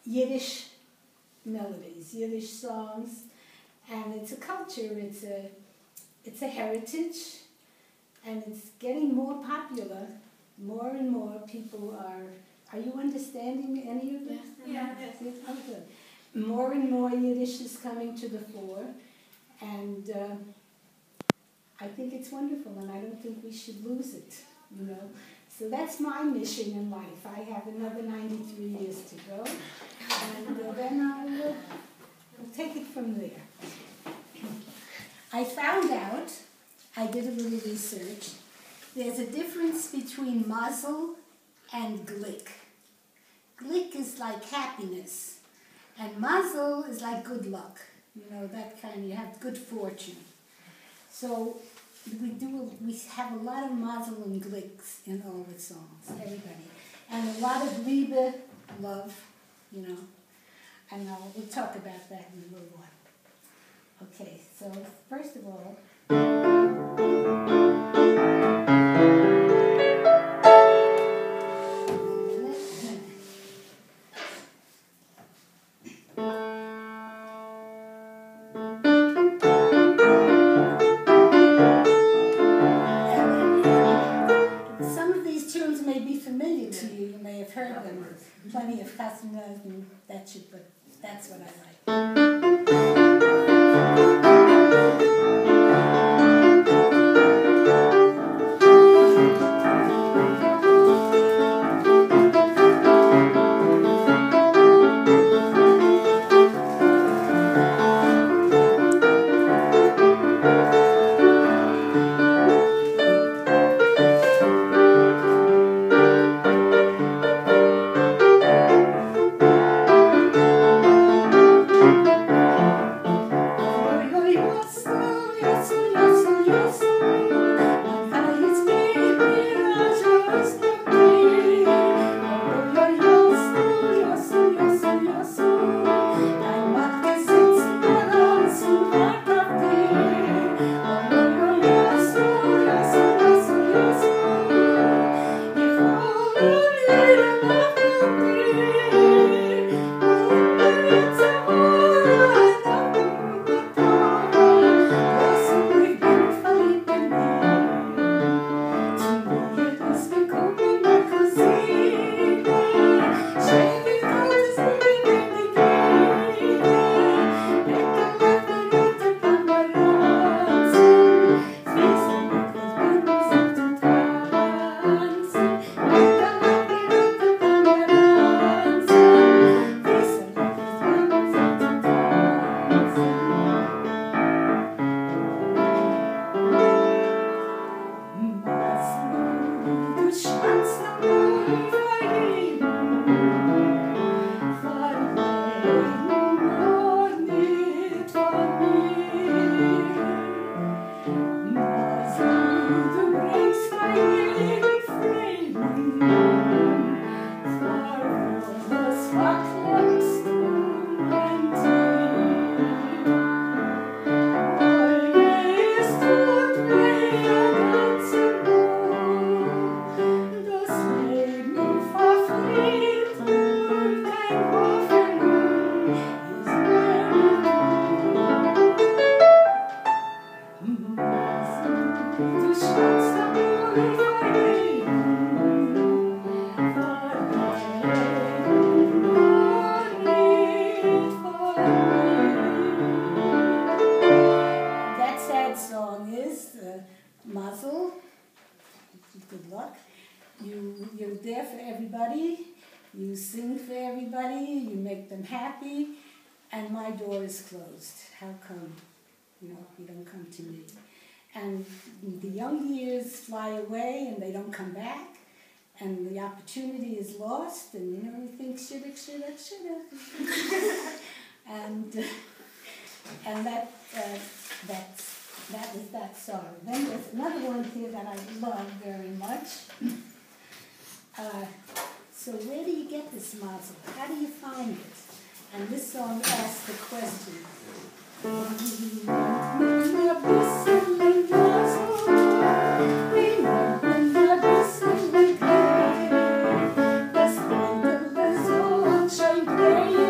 Yiddish melodies, Yiddish songs, and it's a culture, it's a heritage, and it's getting more popular. More and more people are you understanding any of this? Yeah. Yes. Oh, good. More and more Yiddish is coming to the fore, and I think it's wonderful, and I don't think we should lose it, you know. So that's my mission in life. I have another 93 years to go, and then I'll take it from there. I found out, I did a little research, there's a difference between mazel and glick. Glick is like happiness, and mazel is like good luck. You know, that kind, you have good fortune. So we have a lot of mazel and glicks in all the songs, everybody. And a lot of Liebe, love, you know. And we'll talk about that in a little while. Okay, so first of all, heard them, plenty of customers and that shit, but that's what I like. You're there for everybody, you sing for everybody, you make them happy, and my door is closed. How come? You know, you don't come to me. And the young years fly away and they don't come back, and the opportunity is lost, and you know, you think, shoulda. and that was that song. Then there's another one here that I love very much. So where do you get this mazel? How do you find it? And this song asks the question. Thank you.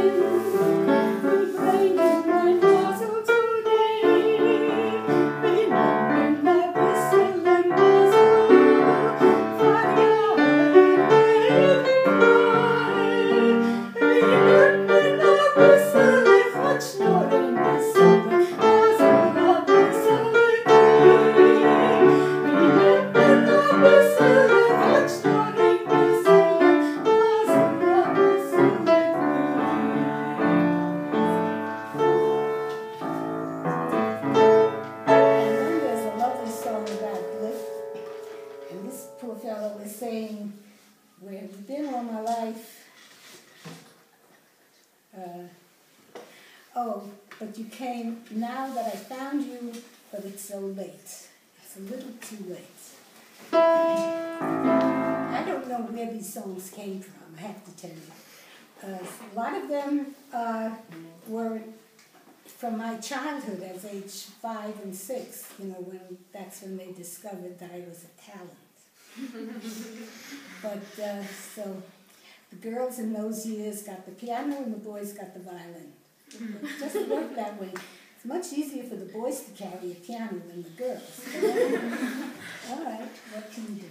oh, but you came now that I found you, but it's so late. It's a little too late. I don't know where these songs came from, I have to tell you. A lot of them were from my childhood as age 5 and 6, you know, that's when they discovered that I was a talent. But so the girls in those years got the piano and the boys got the violin. It just worked that way. It's much easier for the boys to carry a piano than the girls. All right, what can you do?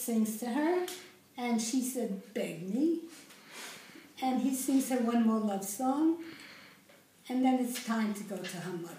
Sings to her, and she said, "Beg me." And he sings her one more love song, and then it's time to go to her mother.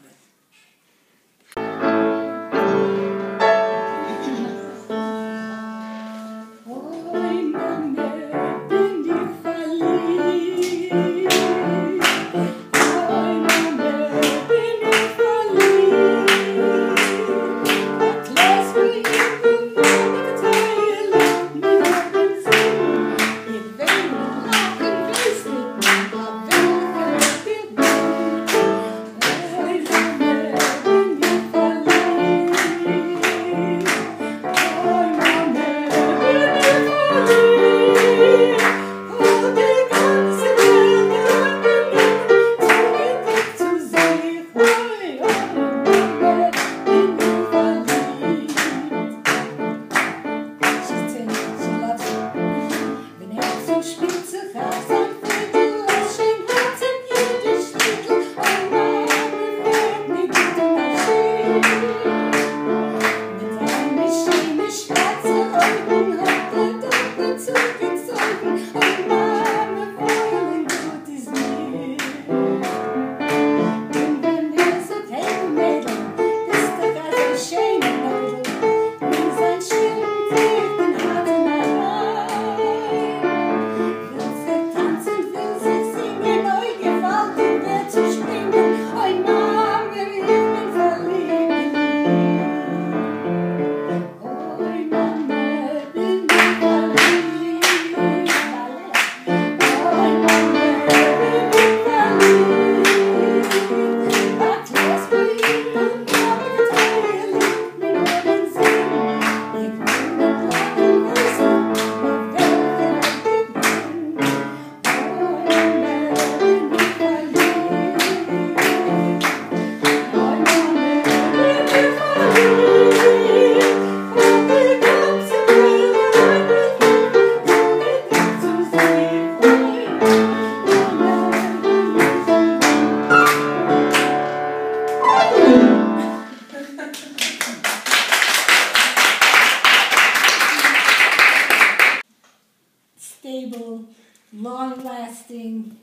Stable, long-lasting,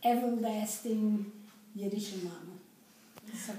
everlasting Yiddish mama. So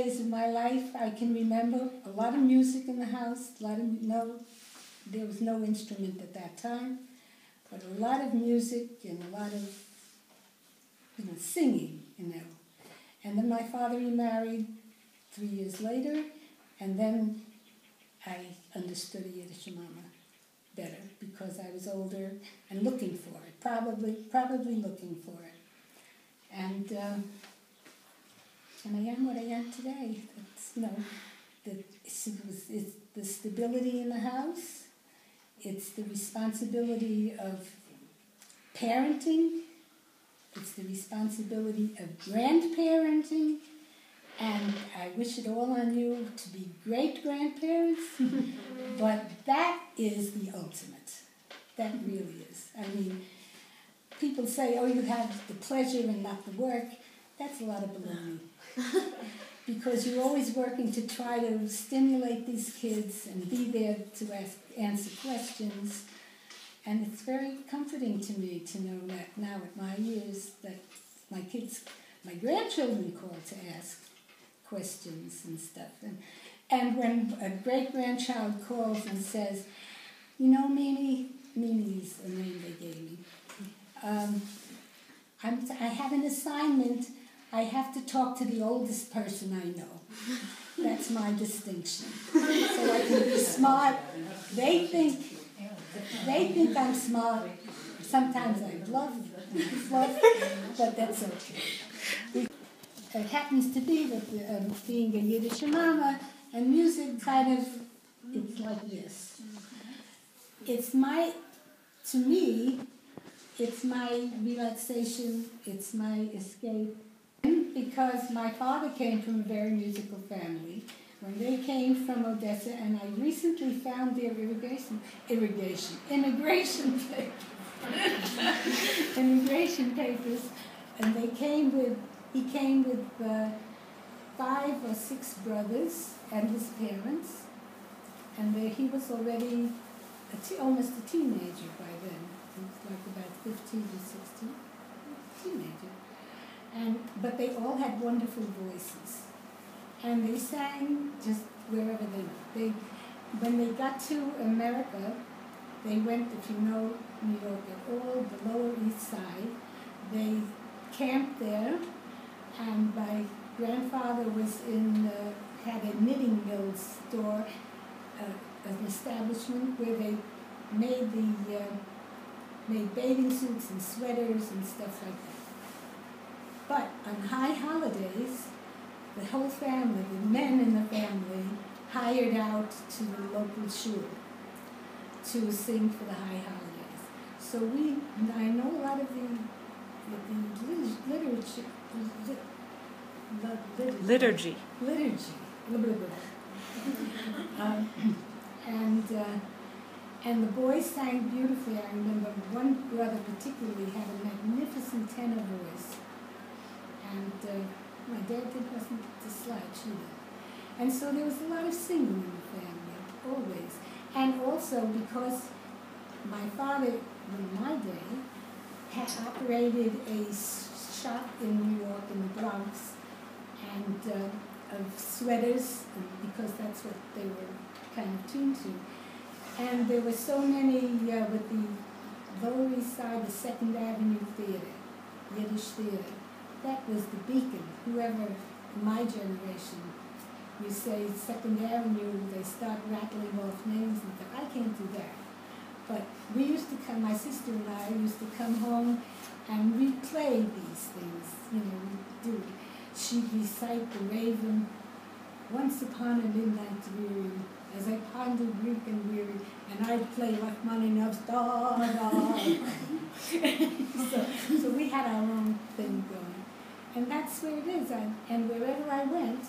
days of my life, I can remember a lot of music in the house, there was no instrument at that time, but a lot of music and a lot of singing, And then my father remarried 3 years later, and then I understood Yiddish Mama better because I was older and looking for it, probably looking for it. And I am what I am today. It's the stability in the house. It's the responsibility of parenting. It's the responsibility of grandparenting. And I wish it all on you to be great grandparents. But that is the ultimate. That really is. I mean, people say, oh, you have the pleasure and not the work. That's a lot of baloney. Because you're always working to try to stimulate these kids and be there to answer questions. And it's very comforting to me to know that now at my years that my grandchildren call to ask questions and stuff. And when a great-grandchild calls and says, Mimi is the name they gave me, I have an assignment. I have to talk to the oldest person I know. That's my distinction. So I can be smart. They think I'm smart. Sometimes I bluff, but that's okay. It happens to be with being a Yiddish mama and music it's like this. It's my relaxation, it's my escape. Because my father came from a very musical family. When they came from Odessa, and I recently found their immigration papers, and he came with 5 or 6 brothers and his parents, and he was already almost a teenager by then. He was like about 15 or 16, teenager. But they all had wonderful voices. And they sang just wherever they went. When they got to America, they went, if you know New York at all, the Lower East Side. They camped there, and my grandfather had a knitting mill store, an establishment where they made bathing suits and sweaters and stuff like that. But on high holidays, the whole family, the men in the family, hired out to the local shul to sing for the high holidays. So I know a lot of the liturgy. And the boys sang beautifully. I remember one brother particularly had a magnificent tenor voice. And my dad wasn't to slouch either. And so there was a lot of singing in the family, always. And also because my father, in my day, had operated a shop in New York, in the Bronx, and of sweaters, because that's what they were kind of tuned to. And there were so many, with the Lower East Side, the Second Avenue Theater, Yiddish Theater. That was the beacon. Whoever in my generation, you say Second Avenue, they start rattling off names and stuff. I can't do that. But we used to come, my sister and I used to come home and replay these things. We'd do. She'd recite the Raven, once upon a midnight dreary, as I pondered weak and weary, and I'd play Rachmaninoff's da da. So we had our own thing going. And that's where it is. And wherever I went,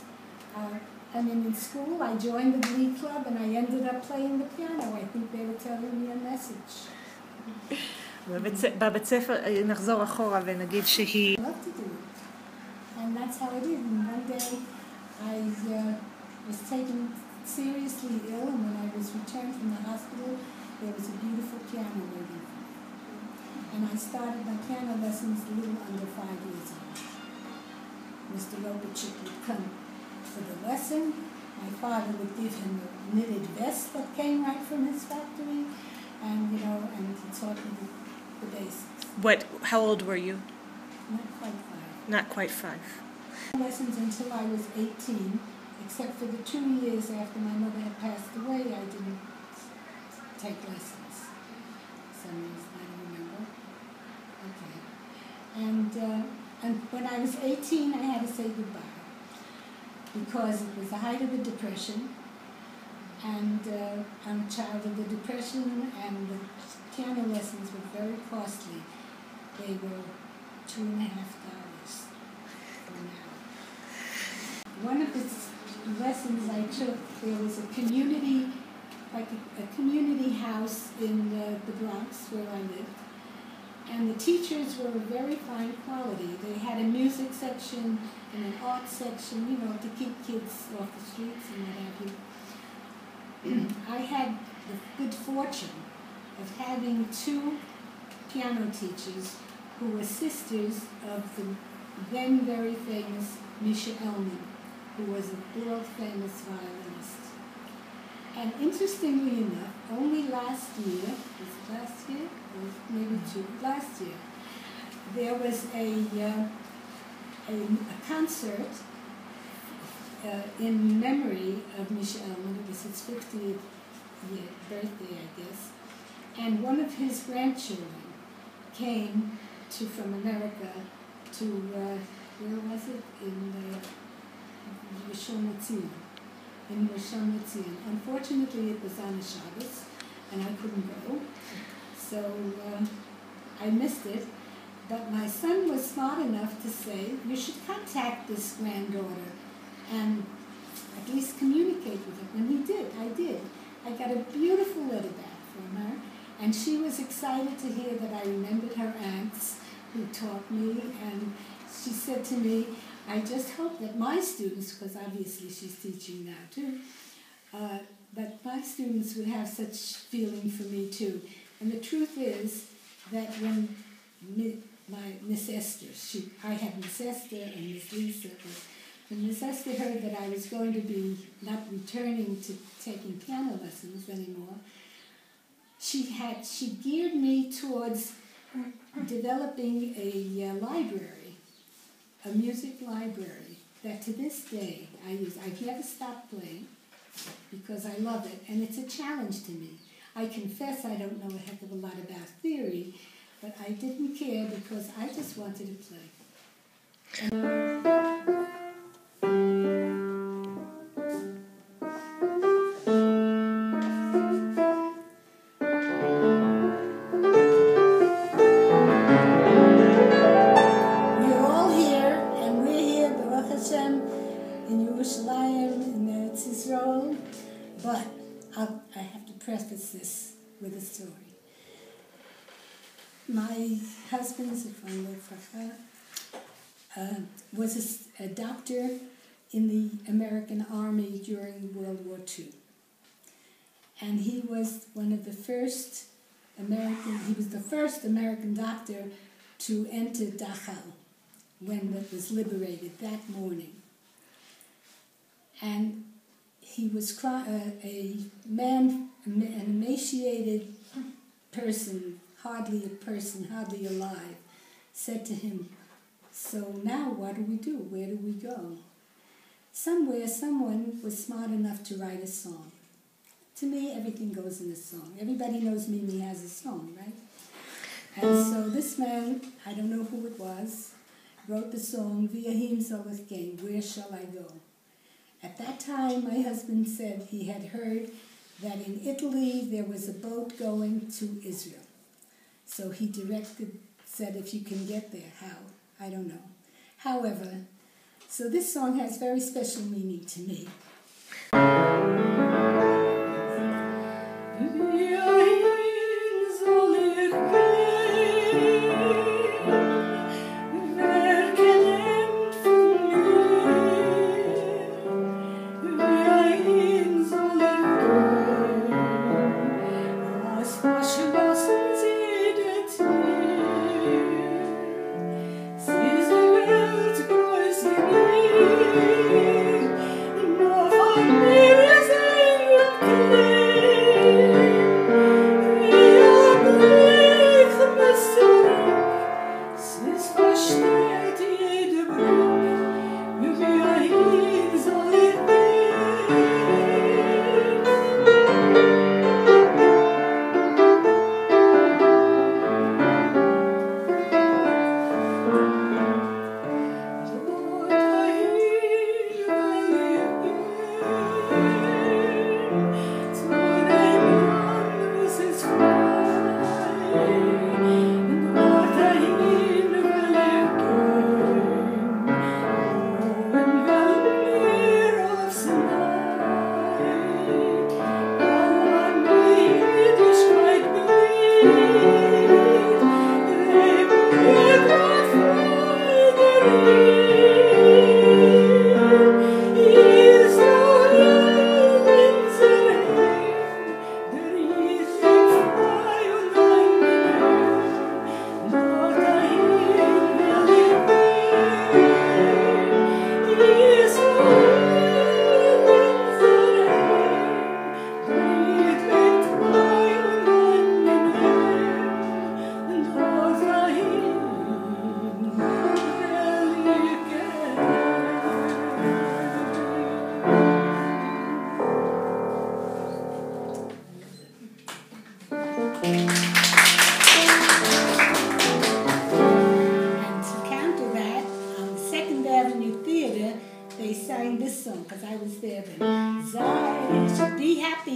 in school, I joined the Glee Club, and I ended up playing the piano. I think they were telling me a message. בבית ספר, נחזור אחורה ונגיד שהיא... I love to do it. And that's how it is. And one day, I was taken seriously ill, and when I was returned from the hospital, there was a beautiful piano waiting for me. And I started my piano lessons a little under 5 years old. Mr. Lopachik would come for the lesson. My father would give him a knitted vest that came right from his factory, and and he taught me the basics. How old were you? Not quite 5. Not quite 5. Lessons until I was 18, except for the 2 years after my mother had passed away, I didn't take lessons. For some reason, I don't remember. Okay. And when I was 18, I had to say goodbye because it was the height of the Depression, and I'm a child of the Depression, and the piano lessons were very costly. They were $2.50 for an hour. One of the lessons I took, there was a community, like a community house in the Bronx where I lived, and the teachers were of very fine quality. They had a music section and an art section, to keep kids off the streets and what have you. I had the good fortune of having 2 piano teachers who were sisters of the then very famous Misha Elman, who was a world-famous violinist. And interestingly enough, only last year, or maybe 2, last year, there was a concert in memory of Misha Elman. It was his 50th birthday, I guess. And one of his grandchildren came from America to, where was it? In Rishon LeZion. Unfortunately, it was on a Shabbos, and I couldn't go. So I missed it. But my son was smart enough to say, you should contact this granddaughter and at least communicate with her. And he did. I did. I got a beautiful letter back from her, and she was excited to hear that I remembered her aunts who taught me, and she said to me, I just hope that my students, because obviously she's teaching now too, that my students would have such feeling for me too. And the truth is that when my Miss Esther, I had Miss Esther and Miss Lisa, but when Miss Esther heard that I was going to be not returning to taking piano lessons anymore, she geared me towards developing a library, a music library, that to this day I use. I've never stopped playing because I love it, and it's a challenge to me. I confess I don't know a heck of a lot about theory, but I didn't care because I just wanted to play. We're all here, and we're here, Baruch Hashem, in Yerushalayim, in Eretz Yisrael, but I have to preface this with a story. My husband, Zifran Lefacha, was a doctor in the American Army during World War II. And he was the first American doctor to enter Dachau when it was liberated that morning. And he was a man, an emaciated person, hardly alive, said to him, so now what do we do? Where do we go? Somewhere, someone was smart enough to write a song. To me, everything goes in a song. Everybody knows Mimi has a song, right? And so this man, I don't know who it was, wrote the song, V'yahim zolech gein, Where Shall I Go? At that time, my husband said he had heard that in Italy there was a boat going to Israel. So he said, if you can get there, how? I don't know. However, so this song has very special meaning to me.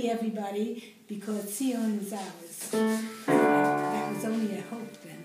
sorry, everybody, because Zion is ours. That was only a hope then.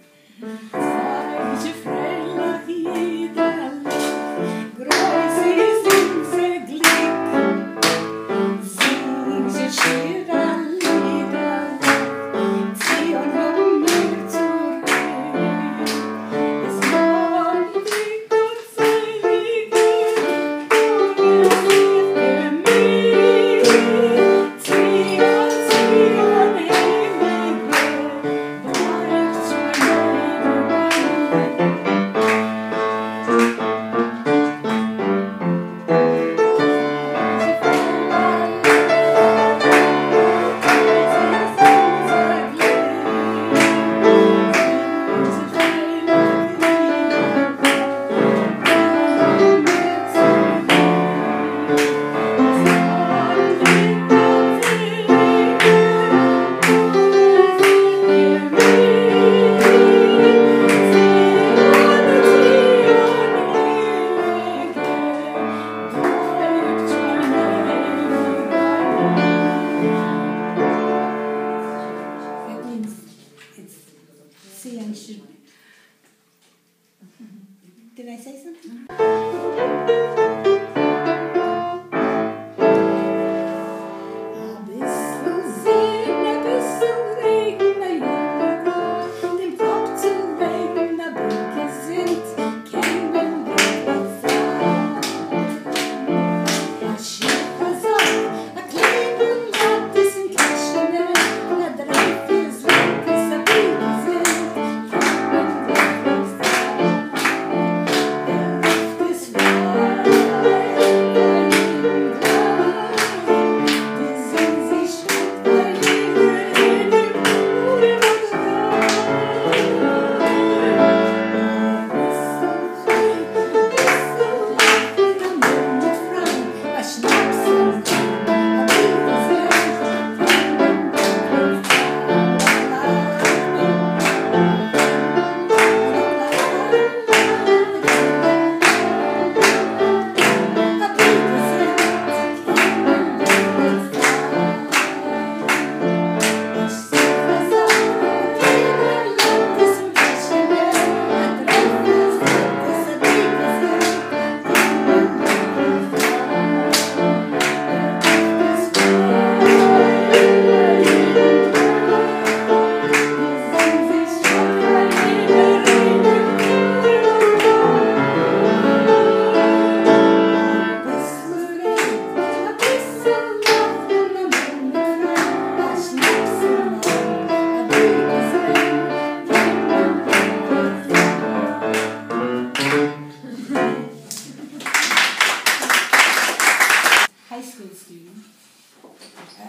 Did I say something?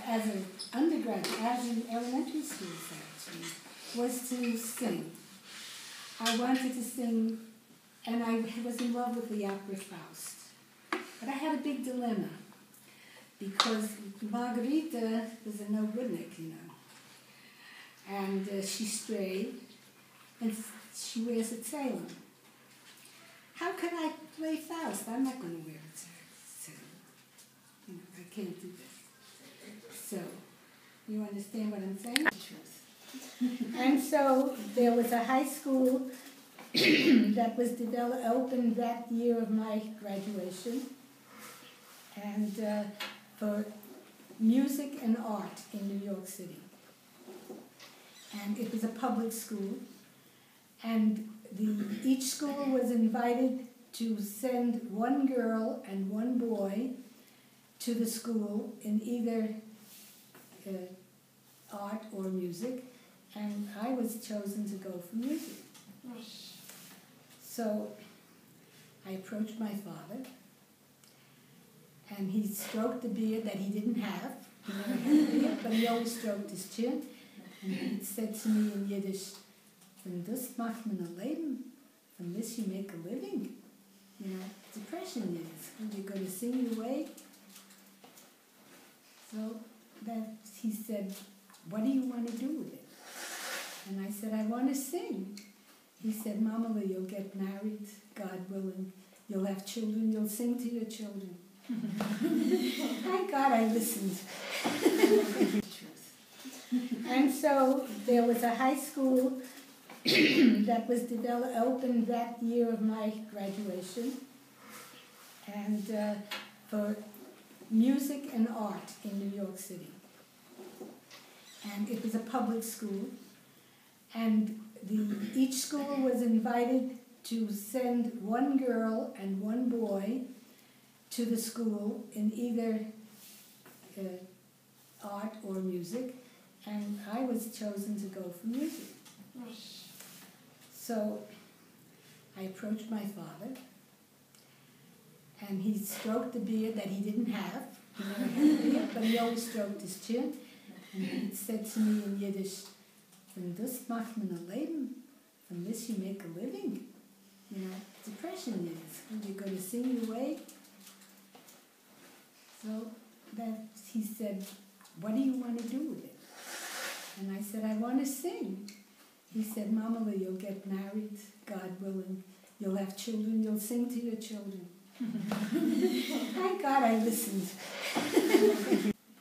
As an undergraduate, as in elementary school actually, was to sing. I wanted to sing, and I was in love with the opera Faust. But I had a big dilemma, because Margarita was a no-goodnik, you know. And she's straight, and she wears a tailor. How can I play Faust? I'm not going to wear a tailor. You know, I can't do that. So, you understand what I'm saying? And so, there was a high school that was opened that year of my graduation, and for music and art in New York City. And it was a public school, and each school was invited to send one girl and one boy to the school in either art or music, and I was chosen to go for music. So I approached my father, and he stroked the beard that he didn't have. He never had a beard, but he always stroked his chin. And he said to me in Yiddish, "Von das macht man ein Leben. From this you make a living." You know, depression is. You're going to sing your way. So he said, "What do you want to do with it?" And I said, "I want to sing." He said, "Mamala, you'll get married, God willing. You'll have children. You'll sing to your children." Thank God I listened. And so there was a high school that was opened that year of my graduation, and for music and art in New York City. And it was a public school, and each school was invited to send one girl and one boy to the school in either art or music, and I was chosen to go for music. So I approached my father, and he stroked the beard that he didn't have. He never had a beard, but he always stroked his chin. And he said to me in Yiddish, "From this macht man a Leben. From this you make a living." You know, depression is. You're going to sing your way. So he said, "What do you want to do with it?" And I said, "I want to sing." He said, "Mama, you'll get married, God willing. You'll have children. You'll sing to your children." Thank God I listened.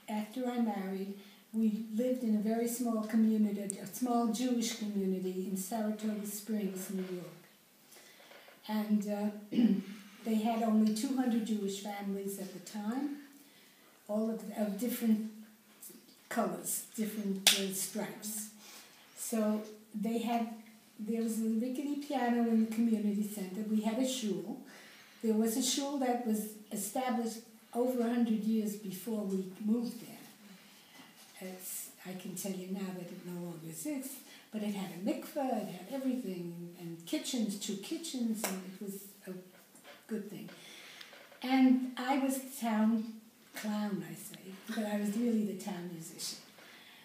After I married, we lived in a very small community, a small Jewish community in Saratoga Springs, New York. And they had only 200 Jewish families at the time, all of different colors, different stripes. So there was a rickety piano in the community center. We had a shul. There was a shul that was established over 100 years before we moved there. I can tell you now that it no longer exists, but it had a mikveh, it had everything, and kitchens, 2 kitchens, and it was a good thing. And I was the town clown, I say, but I was really the town musician.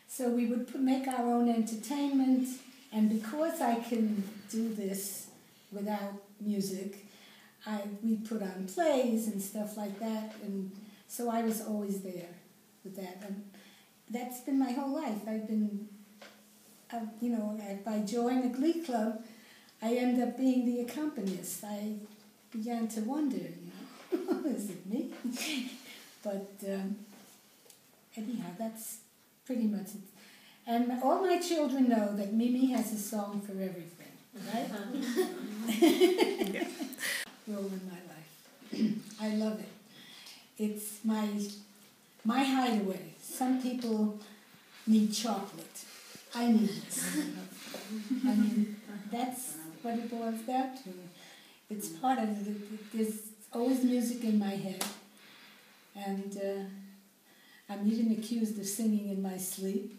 So we would make our own entertainment, and because I can do this without music, we put on plays and stuff like that, and so I was always there with that. And that's been my whole life. I've been, if I join a glee club, I end up being the accompanist. I began to wonder, is it me? But anyhow, that's pretty much it. And all my children know that Mimi has a song for everything, right? Role in my life. I love it. It's my hideaway. Some people need chocolate. I need this. I mean, that's what it boils down to. It's part of it. There's always music in my head. And I'm even accused of singing in my sleep.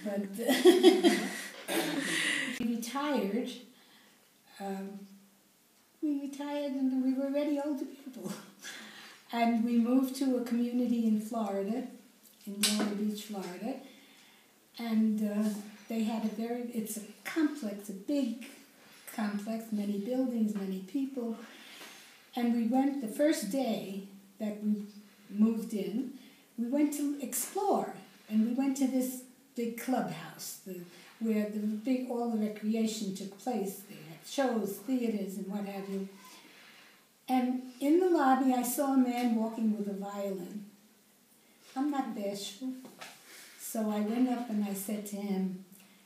But we retired. And we were already older people. And we moved to a community in Florida, in Delray Beach, Florida. And they had it's a complex, a big complex, many buildings, many people. And we went, the first day that we moved in, we went to explore. And we went to this big clubhouse where all the recreation took place. They had shows, theaters, and what have you. And in the lobby, I saw a man walking with a violin. I'm not bashful. So I went up and I said to him,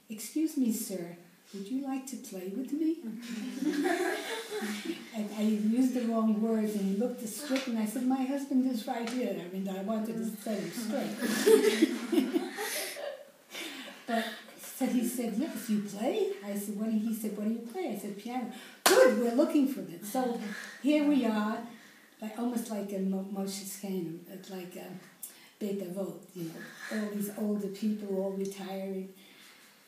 "Excuse me, sir, would you like to play with me?" And I used the wrong words, and he looked strict, and I said, "My husband is right here." I mean, I wanted to set him straight. But he said, "Yes, you play?" I said, He said, "What do you play?" I said, "Piano." "Good, we're looking for it." So here we are, almost like a Moshe's Kane, like a Beit Avot, all these older people, all retiring.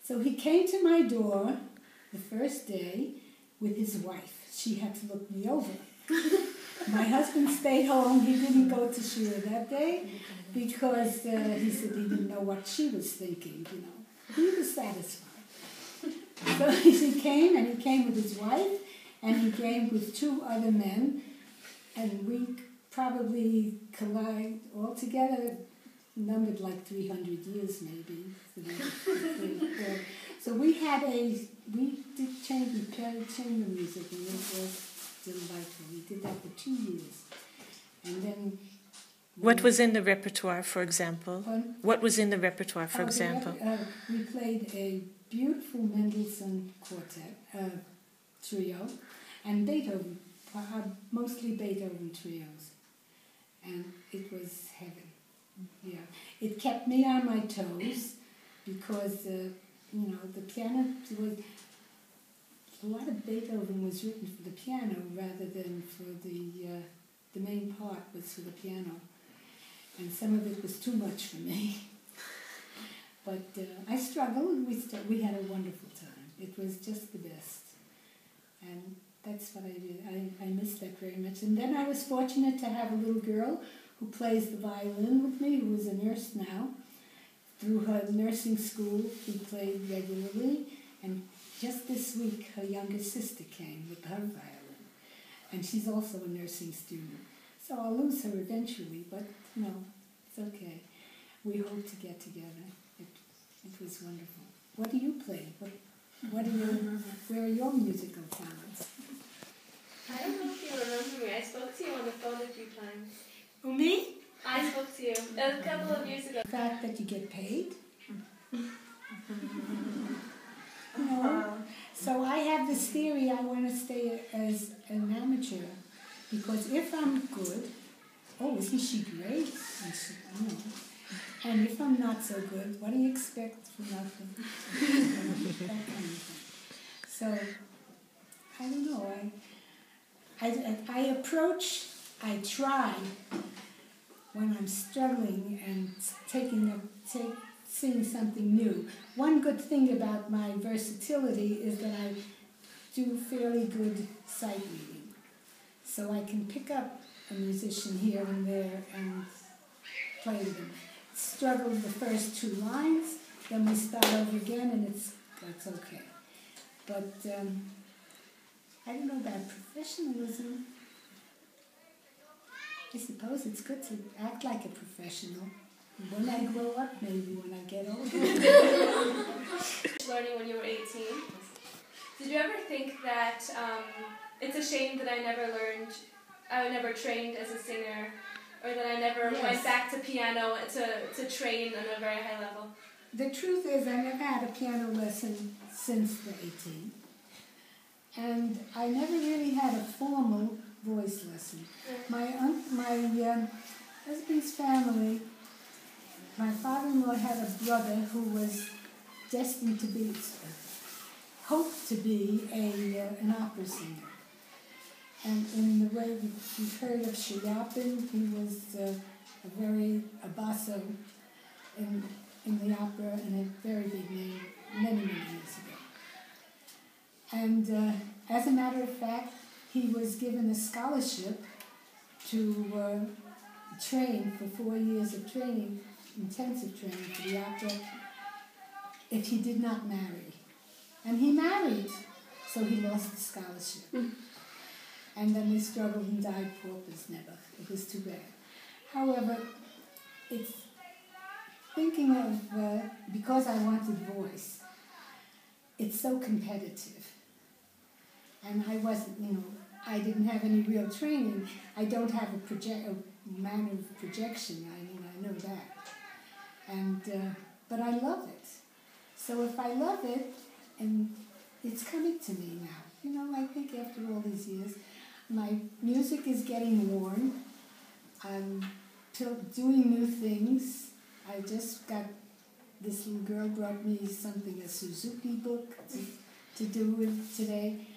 So he came to my door the first day with his wife. She had to look me over. My husband stayed home. He didn't go to Shira that day because he said he didn't know what she was thinking, He was satisfied. So he came with his wife, and he came with 2 other men, and we probably all together numbered like 300 years maybe. So we did chamber music, and it was delightful. We did that for 2 years. And then... What was in the repertoire, for example? Pardon? What was in the repertoire, for example? We played a beautiful Mendelssohn quartet, trio, and Beethoven, mostly Beethoven trios. And it was heaven. Yeah, it kept me on my toes because, the piano was... A lot of Beethoven was written for the piano rather than for the main part was for the piano. And some of it was too much for me. But I struggled, and we had a wonderful time. It was just the best. And that's what I did. I miss that very much. And then I was fortunate to have a little girl who plays the violin with me, who is a nurse now. Through her nursing school, she played regularly. And just this week, her younger sister came with her violin. And she's also a nursing student. So I'll lose her eventually, but, it's okay. We hope to get together. It was wonderful. What do you play? Where are your musical talents? I don't know if you remember me. I spoke to you on the phone a few times. Who, me? I spoke to you a couple of years ago. The fact that you get paid? So I have this theory I want to stay as an amateur, because if I'm good, isn't she great? And if I'm not so good, what do you expect from nothing? That kind of thing. So, I don't know. I try when I'm struggling and seeing something new. One good thing about my versatility is that I do fairly good sight reading. So I can pick up a musician here and there and play with them. Struggle with the first two lines, then we start over again, and that's okay. But I don't know about professionalism. I suppose it's good to act like a professional. When I grow up, maybe when I get older. Learning when you were 18. Did you ever think that it's a shame that I never trained as a singer, or that I never went back to piano to train on a very high level? The truth is, I never had a piano lesson since the 18. And I never really had a formal voice lesson. My husband's family, my father-in-law had a brother who was destined to be, hoped to be an opera singer. And in the way we've heard of Schiappa, he was a basso in the opera and a very big name many, many years ago. And as a matter of fact, he was given a scholarship to train for 4 years of training, intensive training for the opera, if he did not marry. And he married, so he lost the scholarship. And then they struggled and died paupers never. It was too bad. However, it's thinking of, because I wanted voice, it's so competitive. And I wasn't, I didn't have any real training. I don't have a manner of projection. I know that. And, but I love it. So if I love it, and it's coming to me now. I think after all these years, my music is getting worn. I'm doing new things. I just got, this little girl brought me something, a Suzuki book to do with today,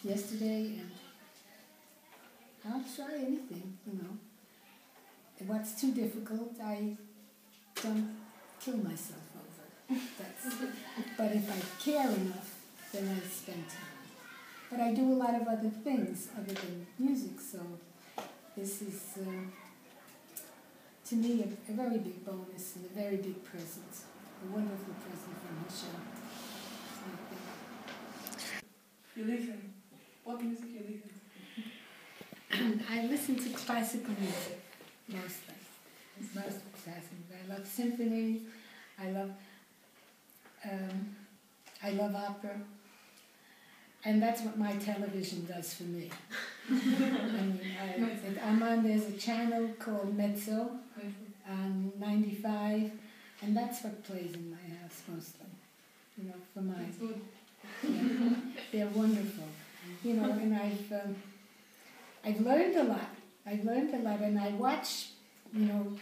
yesterday, and I'll try anything, What's too difficult, I don't kill myself over. But if I care enough, then I spend time. But I do a lot of other things other than music, so this is, to me, a very big bonus and a very big present, a wonderful present from Hashem. You listen. What music you listen? I listen to classical music, mostly. Most classical. I love symphony, I love opera, and that's what my television does for me. There's a channel called Mezzo on 95, and that's what plays in my house mostly. You know, for my. Yeah, they're wonderful. You know, and I've learned a lot. And I watch, you know,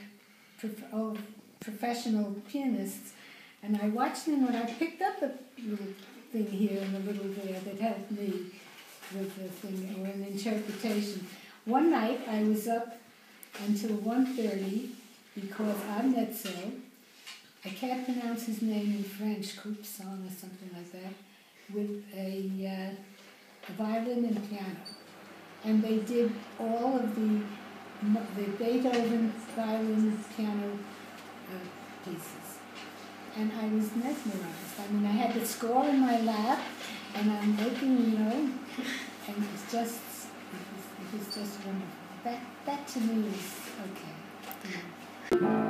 professional pianists, and I watched them when I picked up a little thing here and a little there that helped me with the thing or an interpretation. One night I was up until 1:30 because on Mezzo, I can't pronounce his name in French, Coupeson or something like that, with a violin and piano. And they did all of the Beethoven violin piano pieces. And I was mesmerized. I mean, I had the score in my lap, and I'm looking, you know, and it was just wonderful. That to me is okay. You know.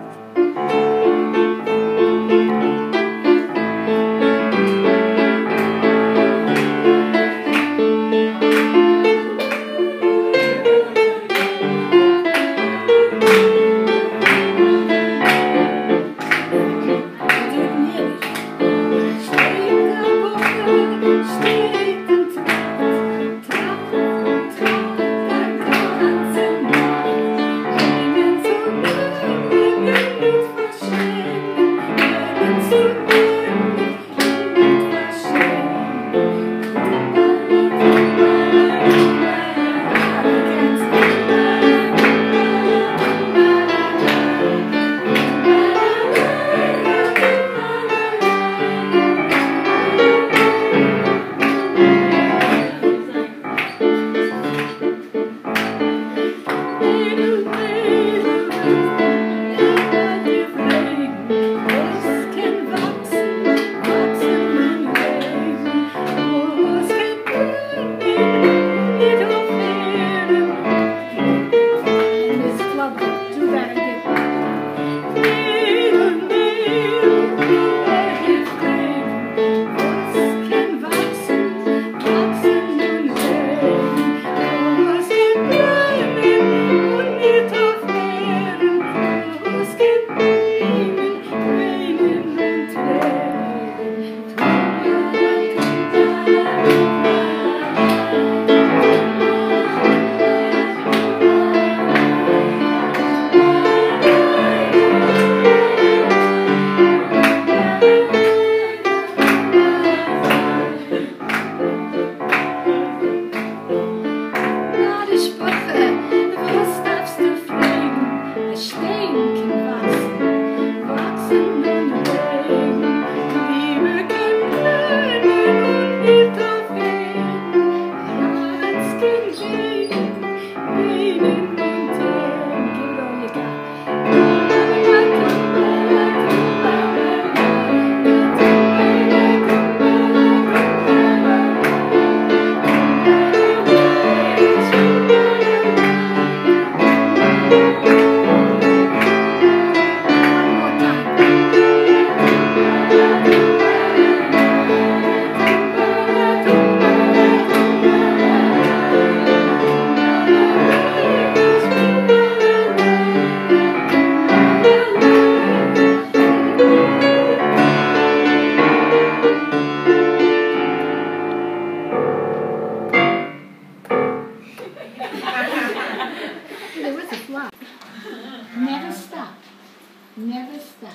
Never stop.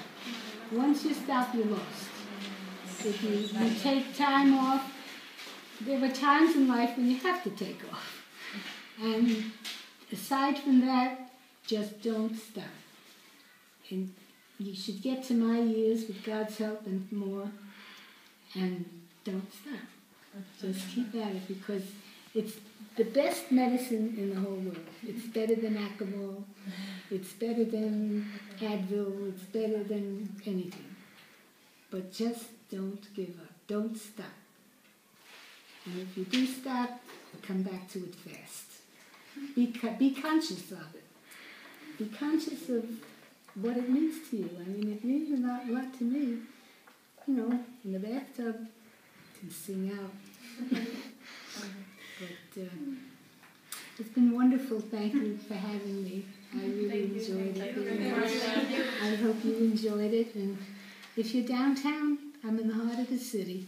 Once you stop, you're lost. If you take time off, there are times in life when you have to take off. And aside from that, just don't stop. And you should get to my years with God's help and more, and don't stop. Just keep at it, because it's the best medicine in the whole world. It's better than alcohol. It's better than Advil. It's better than anything. But just don't give up. Don't stop. And if you do stop, come back to it fast. Be conscious of it. Be conscious of what it means to you. I mean, it means a lot to me. You know, in the bathtub, to sing out. But It's been wonderful. Thank you for having me. I really enjoyed it very much. I hope you enjoyed it. And if you're downtown, I'm in the heart of the city.